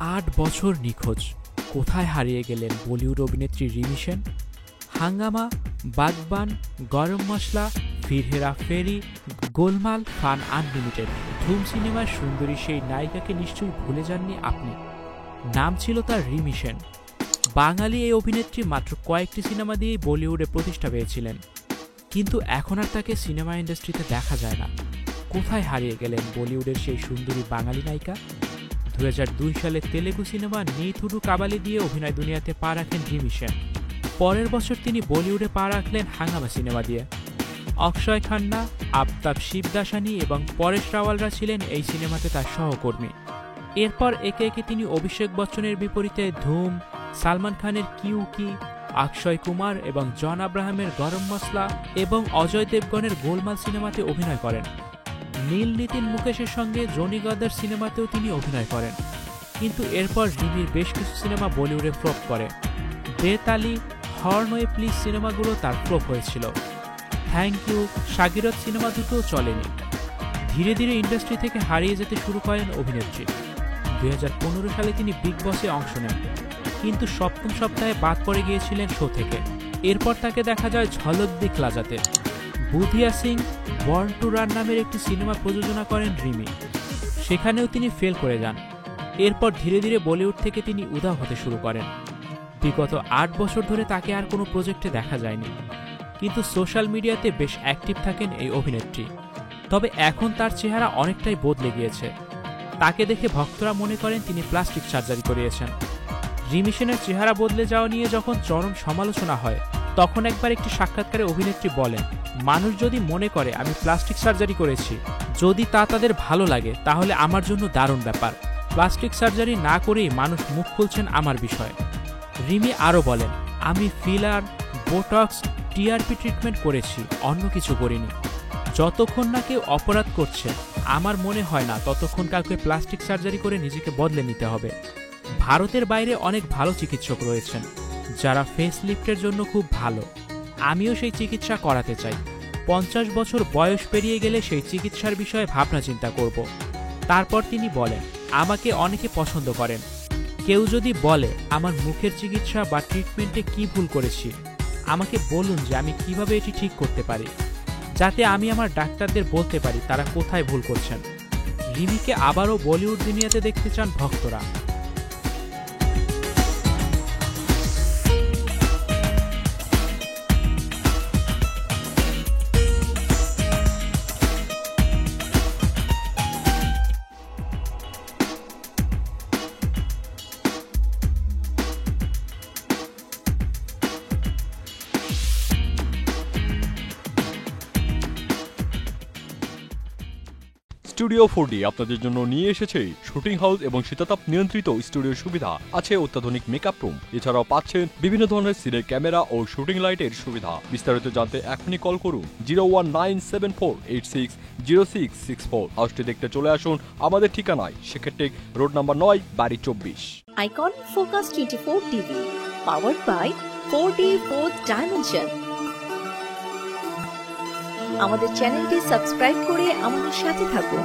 8 বছর নিখোঁজ। কোথায় হারিয়ে গেলেন বলিউড অভিনেত্রী রিমি সেন? হাঙ্গামা, বাগবান, গরম মশলা, ফির হেরা ফেরি, গোলমাল, ফান আনলিমিটেড, ধুম সিনেমার সুন্দরী সেই নায়িকাকে নিশ্চয়ই ভুলে যাননি আপনি। নাম ছিল তার রিমি সেন। বাঙালি এই অভিনেত্রী মাত্র কয়েকটি সিনেমা দিয়েই বলিউডে প্রতিষ্ঠা পেয়েছিলেন, কিন্তু এখন আর তাকে সিনেমা ইন্ডাস্ট্রিতে দেখা যায় না। কোথায় হারিয়ে গেলেন বলিউডের সেই সুন্দরী বাঙালি নায়িকা? 2002 সালে তেলেগু সিনেমা নেইথুডু কাবালি দিয়ে অভিনয় দুনিয়াতে পা রাখেন রিমি সেন। পরের বছর তিনি বলিউডে পা রাখলেন হাঙ্গামা সিনেমা দিয়ে। অক্ষয় খান্না, আফতাব শিবদাসানি এবং পরেশ রাওয়ালরা ছিলেন এই সিনেমাতে তার সহকর্মী। এরপর একে একে তিনি অভিষেক বচ্চনের বিপরীতে ধুম, সালমান খানের কিউ কি, অক্ষয় কুমার এবং জন আব্রাহামের গরম মশলা এবং অজয় দেবগনের গোলমাল সিনেমাতে অভিনয় করেন। নীল নিতিন মুকেশের সঙ্গে জনি গদর সিনেমাতেও তিনি অভিনয় করেন। কিন্তু এরপর রিমির বেশ কিছু সিনেমা বলিউডে ফ্লপ করে। বেতালি, হর্নওয়ে প্লিজ সিনেমাগুলো তার ফ্লপ হয়েছিল। থ্যাংক ইউ, শাগিরত সিনেমা দুটোও চলেনি। ধীরে ধীরে ইন্ডাস্ট্রি থেকে হারিয়ে যেতে শুরু করেন অভিনেত্রী। 2015 সালে তিনি বিগ বসে অংশ নেন, কিন্তু সপ্তম সপ্তাহে বাদ পড়ে গিয়েছিলেন শো থেকে। এরপর তাকে দেখা যায় ঝলক দিখলা যাতে। Budhia Singh, born to run নামের একটি সিনেমা প্রযোজনা করেন রিমি, সেখানেও তিনি ফেল করে যান। এরপর ধীরে ধীরে বলিউড থেকে তিনি উধাও হতে শুরু করেন। বিগত 8 বছর ধরে তাকে আর কোনো প্রজেক্টে দেখা যায়নি, কিন্তু সোশ্যাল মিডিয়াতে বেশ অ্যাক্টিভ থাকেন এই অভিনেত্রী। তবে এখন তার চেহারা অনেকটাই বদলে গিয়েছে। তাকে দেখে ভক্তরা মনে করেন তিনি প্লাস্টিক সার্জারি করিয়েছেন। রিমি সেনের চেহারা বদলে যাওয়া নিয়ে যখন চরম সমালোচনা হয়, তখন একবার একটি সাক্ষাৎকারে অভিনেত্রী বলেন, মানুষ যদি মনে করে আমি প্লাস্টিক সার্জারি করেছি, যদি তা তাদের ভালো লাগে তাহলে আমার জন্য দারুণ ব্যাপার। প্লাস্টিক সার্জারি না করেই মানুষ মুখ খুলছেন আমার বিষয়ে। রিমি আরও বলেন, আমি ফিলার, বোটক্স, টিআরপি ট্রিটমেন্ট করেছি, অন্য কিছু করিনি। যতক্ষণ না কেউ অপরাধ করছে, আমার মনে হয় না ততক্ষণ কাউকে প্লাস্টিক সার্জারি করে নিজেকে বদলে নিতে হবে। ভারতের বাইরে অনেক ভালো চিকিৎসক রয়েছেন যারা ফেস লিফটের জন্য খুব ভালো। আমিও সেই চিকিৎসা করাতে চাই। 50 বছর বয়স পেরিয়ে গেলে সেই চিকিৎসার বিষয়ে ভাবনা চিন্তা করব। তারপর তিনি বলেন, আমাকে অনেকে পছন্দ করেন। কেউ যদি বলে আমার মুখের চিকিৎসা বা ট্রিটমেন্টে কি ভুল করেছি, আমাকে বলুন যে আমি কিভাবে এটি ঠিক করতে পারি, যাতে আমি আমার ডাক্তারদের বলতে পারি তারা কোথায় ভুল করছেন। রিমিকে আবারও বলিউড দুনিয়াতে দেখতে চান ভক্তরা। স্টুডিও 4D আপনাদের জন্য নিয়ে এসেছে শুটিং হাউস এবং শীতাতাপ নিয়ন্ত্রিত স্টুডিওর সুবিধা, আছে অত্যাধুনিক মেকআপ রুম, এছাড়াও পাচ্ছেন বিভিন্ন ধরনের সিনের ক্যামেরা ও শুটিং লাইটের সুবিধা। বিস্তারিত জানতে এখনই কল করুন 01974860664। হাউসটি দেখতে চলে আসুন আমাদের ঠিকানায় সেক্ষেত্রে রোড নাম্বার 9, বাড়ি 24। Icon focus 24 TV, powered by 4D Fourth Dimension। আমাদের চ্যানেলটি সাবস্ক্রাইব করে আমাদের সাথে থাকুন।